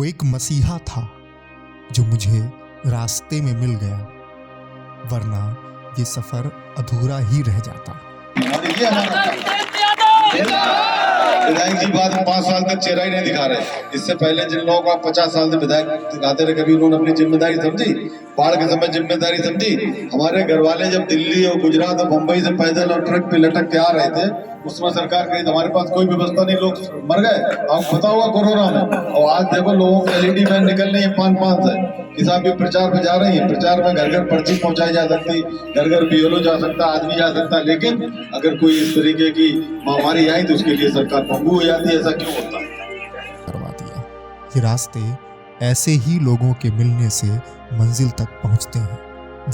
एक मसीहा था जो मुझे रास्ते में मिल गया, वरना ये सफर अधूरा ही रह जाता। विधायक जी बाद 5 साल तक चेहरा ही नहीं दिखा रहे। इससे पहले जिन लोगों को आप 50 साल से विधायक दिखाते रहे, कभी उन्होंने अपनी जिम्मेदारी समझी? बाढ़ के समय जिम्मेदारी समझी? हमारे घर वाले जब दिल्ली और गुजरात और मुंबई से पैदल और ट्रक पे लटक के आ रहे थे, उस समय सरकार कही हमारे पास कोई व्यवस्था नहीं, लोग मर गए। आपको पता होगा कोरोना में। और आज देखो लोगों को LED वैन निकल रही है 5-5 से। किसान भी प्रचार में जा रही है, प्रचार में घर घर पर्ची पहुंचाई जा सकती, घर घर BLO जा सकता, आदमी जा सकता। लेकिन अगर कोई इस तरीके की महामारी आई तो उसके लिए सरकार पंगु हो जाती है। ऐसा क्यों होता है? करवा दिया। ये रास्ते ऐसे ही लोगों के मिलने से मंजिल तक पहुंचते हैं,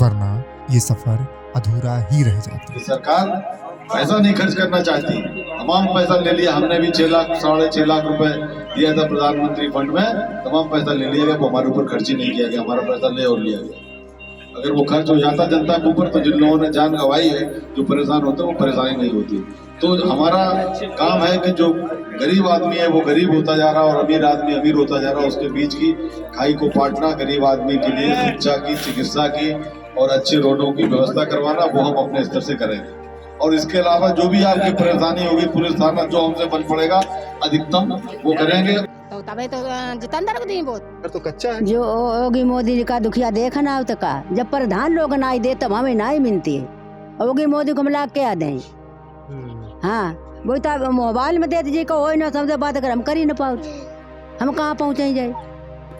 वरना ये सफर अधूरा ही रह जाता है। सरकार पैसा नहीं खर्च करना चाहती। तमाम पैसा ले लिया हमने भी, 6 लाख 6.5 लाख रुपए दिया था प्रधानमंत्री फंड में। तमाम पैसा ले लिया गया, वो हमारे ऊपर खर्च ही नहीं किया गया। हमारा पैसा ले और लिया गया। अगर वो खर्च हो जाता जनता के ऊपर तो जिन लोगों ने जान गंवाई है, जो परेशान होते हैं, वो परेशानी नहीं होती। तो हमारा काम है कि जो गरीब आदमी है वो गरीब होता जा रहा और अमीर आदमी अमीर होता जा रहा, उसके बीच की खाई को पाटना, गरीब आदमी के लिए शिक्षा की, चिकित्सा की और अच्छी रोडों की व्यवस्था करवाना, वो हम अपने स्तर से करेंगे। और इसके अलावा जो भी आपकी परेशानी होगी, पुलिस थाना जो हमसे बन पड़ेगा अधिकतम वो करेंगे। तो तबे तो जितेंद्र को दी बहुत तो कच्चा है जो योगी मोदी जी का दुखिया देखना हो तो का, जब प्रधान लोग ना दे तब हमें ना ही मिलती है। योगी मोदी को मिला क्या दें? हाँ वो तो मोबाइल में दे दीजिए, को हो ना समझे बात कर, हम कर ही ना पाओ, हम कहाँ पहुँचे जाए।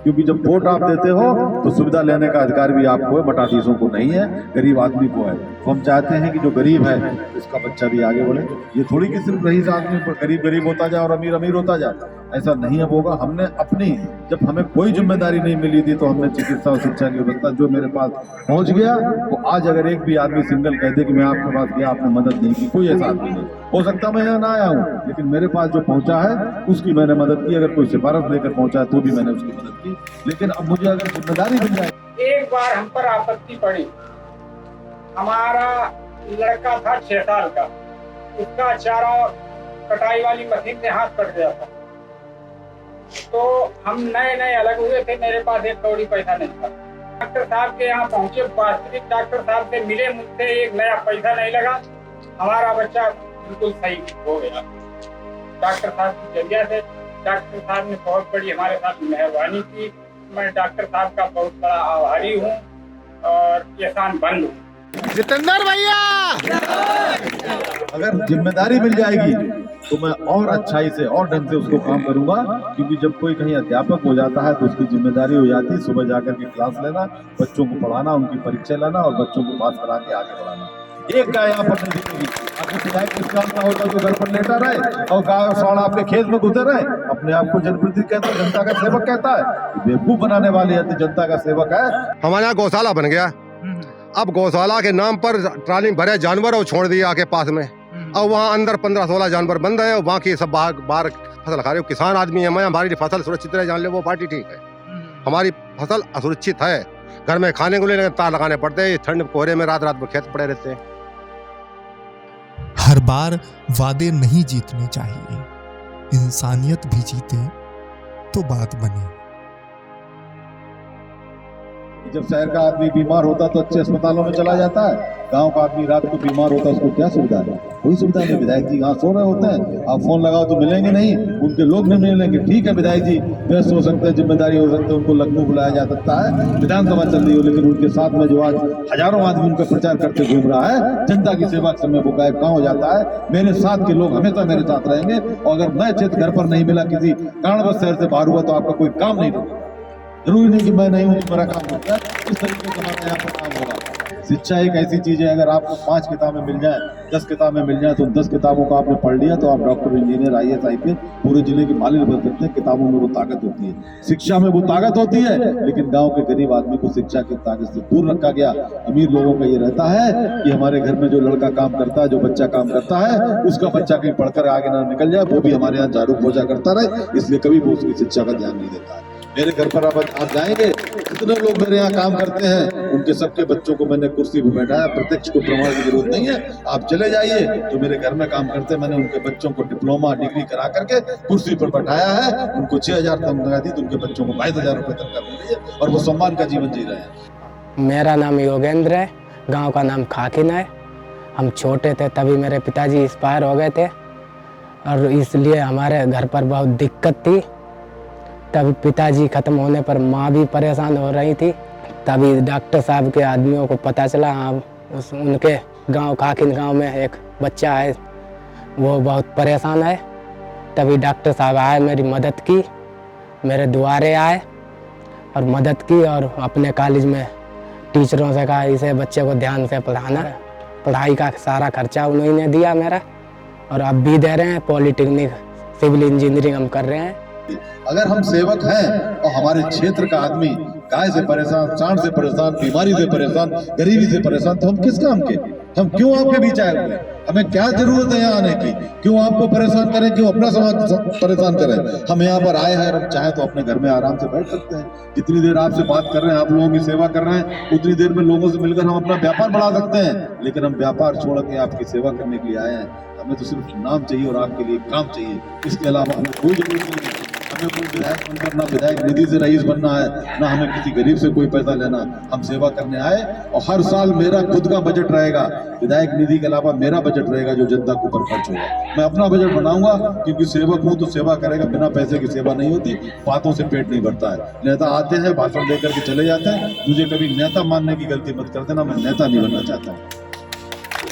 क्योंकि जब वोट आप देते हो तो सुविधा लेने का अधिकार भी आपको है, मटाधीशों को नहीं है, गरीब आदमी को है। तो हम चाहते हैं कि जो गरीब है उसका बच्चा भी आगे बढ़े। ये थोड़ी कि सिर्फ रईस आदमी पर गरीब गरीब होता जाए और अमीर अमीर होता जाए, ऐसा नहीं अब होगा। हमने अपनी, जब हमें कोई जिम्मेदारी नहीं मिली थी तो हमने चिकित्सा और शिक्षा की व्यवस्था जो मेरे पास पहुंच गया, वो आज अगर एक भी आदमी सिंगल कह दे कि मैं आपके पास गया, आपने मदद नहीं की, कोई ऐसा आदमी नहीं। हो सकता मैं यहाँ ना आया हूँ, लेकिन मेरे पास जो पहुंचा है उसकी मैंने मदद की। अगर कोई सिफारिश लेकर पहुंचा है तो भी मैंने उसकी मदद की। लेकिन अब मुझे अगर जिम्मेदारी मिल जाए। एक बार हम पर आपत्ति पड़ी, हमारा लड़का था 6 साल का, उसका चारों कटाई वाली मशीन से हाथ कट गया था। तो हम नए अलग हुए थे, मेरे पास एक कौड़ी पैसा नहीं था। डॉक्टर साहब के यहाँ पहुंचे, वास्तविक डॉक्टर साहब से मिले, मुझसे एक नया पैसा नहीं लगा, हमारा बच्चा बिल्कुल सही हो गया। डॉक्टर साहब की जरिया से डॉक्टर साहब ने बहुत बड़ी हमारे साथ मेहरबानी की। मैं डॉक्टर साहब का बहुत बड़ा आभारी हूँ और एहसान बंद हूँ। जितेंद्र भैया, अगर जिम्मेदारी मिल जाएगी तो मैं और अच्छाई से और ढंग से उसको काम करूंगा। क्योंकि जब कोई कहीं अध्यापक हो जाता है तो उसकी जिम्मेदारी हो जाती है सुबह जाकर के क्लास लेना, बच्चों को पढ़ाना, उनकी परीक्षा लेना और बच्चों को पास करा के आगे बढ़ाना। एक गाय यहाँ पर नहीं दिखेगी। आपको विधायक किस काम का होता है जो घर पर लेटा रहे और गाय साढ़ा आपके खेत में घुसे रहे, अपने आप को जनप्रतिनिधि कहता है, जनता का सेवक कहता है। बेवकूफ बनाने वाली है, जनता का सेवक है। हमारे यहाँ गौशाला बन गया। अब गौशाला के नाम पर ट्राली भरे जानवर और छोड़ दिया आके पास में। अब वहाँ अंदर 15-16 जानवर बंद है और बाकी सब बाहर फसल खा रहे हो। किसान आदमी है, मैं हमारी फसल सुरक्षित रहे, जान ले वो पार्टी ठीक है। हमारी फसल असुरक्षित है, घर में खाने को लेकर तार लगाने पड़ते हैं, ठंड कोहरे में रात में खेत पड़े रहते हैं। हर बार वादे नहीं जीतने चाहिए, इंसानियत भी जीते तो बात बने। जब शहर का आदमी बीमार होता तो अच्छे अस्पतालों में चला जाता है, गांव का आदमी रात को बीमार होता है, उसको क्या सुविधा है? कोई सुविधा नहीं। विधायक जी यहाँ सो रहे होते हैं, आप फोन लगाओ तो मिलेंगे नहीं, उनके लोग नहीं मिलेंगे। ठीक है विधायक जी व्यस्त हो सकते हैं, जिम्मेदारी हो सकते हैं, उनको लखनऊ बुलाया जा सकता है, विधानसभा चल रही हो, लेकिन उनके साथ में जो आज हजारों आदमी उनका प्रचार करते घूम रहा है, जनता की सेवा के समय वो गायब कहाँ हो जाता है? मेरे साथ के लोग हमेशा मेरे साथ रहेंगे। और अगर मैं क्षेत्र घर पर नहीं मिला, किसी कारणवश शहर से बाहर हुआ, तो आपका कोई काम नहीं होगा। जरूरी नहीं कि मैं नहीं हूँ तो मेरा काम होता है। इस तरीके से हमारा यहाँ पर काम होगा। शिक्षा एक ऐसी चीज है, अगर आपको 5 किताबें मिल जाए, 10 किताबें मिल जाए, तो 10 किताबों को आपने पढ़ लिया तो आप डॉक्टर, इंजीनियर, IAS, IPS पूरे जिले की मालिक बन सकते हैं। किताबों में वो ताकत होती है, शिक्षा में वो ताकत होती है। लेकिन गांव के गरीब आदमी को शिक्षा की ताकत से दूर रखा गया। अमीर लोगों का ये रहता है कि हमारे घर में जो लड़का काम करता है, जो बच्चा काम करता है, उसका बच्चा कहीं पढ़कर आगे ना निकल जाए, वो भी हमारे यहाँ झाड़ू पोछा करता रहे, इसलिए कभी वो उसकी शिक्षा का ध्यान नहीं देता है। मेरे घर पर आप जाएंगे, जितने लोग मेरे यहाँ काम करते हैं उनके सबके बच्चों को मैंने कुर्सी पर बैठाया, प्रत्यक्ष को प्रमाण की जरूरत नहीं है, आप चले जाइए। तो मेरे घर में काम करते मैंने उनके बच्चों को डिप्लोमा डिग्री करा करके कुर्सी पर बैठाया है, उनको 6,000 तनख्वाह दी, तो उनके बच्चों को 22,000 रुपए तनख्वाह मिल रही है और वो सम्मान का जीवन जी रहे हैं। मेरा नाम योगेंद्र है, गांव का नाम खाकिन है। हम छोटे थे तभी मेरे पिताजी एक्सपायर हो गए थे और इसलिए हमारे घर पर बहुत दिक्कत थी। तभी पिताजी ख़त्म होने पर माँ भी परेशान हो रही थी। तभी डॉक्टर साहब के आदमियों को पता चला, हाँ उनके गांव खाकिन गांव में एक बच्चा है, वो बहुत परेशान है। तभी डॉक्टर साहब आए, मेरी मदद की, मेरे दुआरे आए और मदद की और अपने कॉलेज में टीचरों से कहा इसे बच्चे को ध्यान से पढ़ाना। पढ़ाई का सारा खर्चा उन्होंने दिया मेरा, और अब भी दे रहे हैं। पॉलिटेक्निक सिविल इंजीनियरिंग हम कर रहे हैं। अगर हम सेवक हैं और हमारे क्षेत्र का आदमी गाय से परेशान, सांड से परेशान, बीमारी से परेशान, गरीबी से परेशान, तो हम किस काम के? हम क्यों आपके बीच आए हुए? हमें क्या जरूरत है यहाँ आने की? क्यों आपको परेशान करें, क्यों अपना समाज परेशान करें? हम यहाँ पर आए हैं, हम चाहे तो अपने घर में आराम से बैठ सकते हैं। जितनी देर आपसे बात कर रहे हैं, आप लोगों की सेवा कर रहे हैं, उतनी देर में लोगों से मिलकर हम अपना व्यापार बढ़ा सकते हैं। लेकिन हम व्यापार छोड़ के आपकी सेवा करने के लिए आए हैं। हमें तो सिर्फ नाम चाहिए और आपके लिए काम चाहिए, इसके अलावा हमें कोई जरूरत नहीं है। हमें कोई विधायक बनकर, ना विधायक निधि से रईस बनना है, ना हमें किसी गरीब से कोई पैसा लेना। हम सेवा करने आए और हर साल मेरा खुद का बजट रहेगा, विधायक निधि के अलावा मेरा बजट रहेगा जो जनता के ऊपर खर्च होगा। मैं अपना बजट बनाऊंगा, क्योंकि सेवक हूं तो सेवा करेगा, बिना पैसे की सेवा नहीं होती। बातों से पेट नहीं भरता है। नेता आते हैं, भाषण देकर के चले जाते हैं। मुझे कभी नेता मानने की गलती मत कर देना, मैं नेता नहीं बनना चाहता हूँ।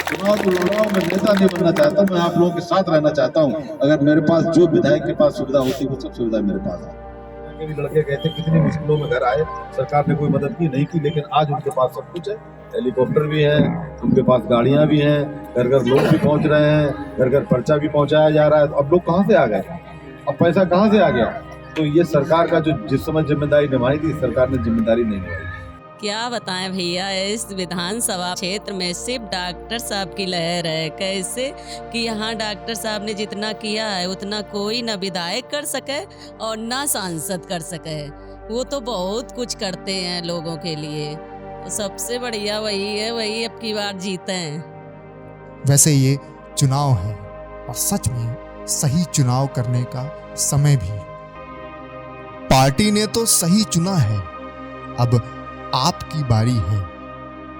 चुनाव तो लड़ाओ, मैं नेता नहीं बनना चाहता हूँ। मैं आप लोगों के साथ रहना चाहता हूँ। अगर मेरे पास जो विधायक के पास सुविधा होती है वो सब सुविधा मेरे पास है। भी लड़के कहते कितनी मुश्किलों में घर आए, सरकार ने कोई मदद की नहीं की, लेकिन आज उनके पास सब कुछ है। हेलीकॉप्टर भी है, उनके पास गाड़ियां भी हैं, घर घर लोग भी पहुंच रहे हैं, घर घर पर्चा भी पहुंचाया जा रहा है। तो अब लोग कहाँ से आ गए? अब पैसा कहाँ से आ गया? तो ये सरकार का जो जिस समय जिम्मेदारी निभाई थी, सरकार ने जिम्मेदारी नहीं निभाई। क्या बताएं भैया, इस विधानसभा क्षेत्र में सिर्फ डॉक्टर साहब की लहर है। कैसे कि यहाँ डॉक्टर साहब ने जितना किया है उतना कोई ना विधायक कर सके और ना सांसद कर सके। वो तो बहुत कुछ करते हैं लोगों के लिए। सबसे बढ़िया वही है, वही अब की बार जीते हैं। वैसे ये चुनाव है और सच में सही चुनाव करने का समय भी। पार्टी ने तो सही चुना है, अब आपकी बारी है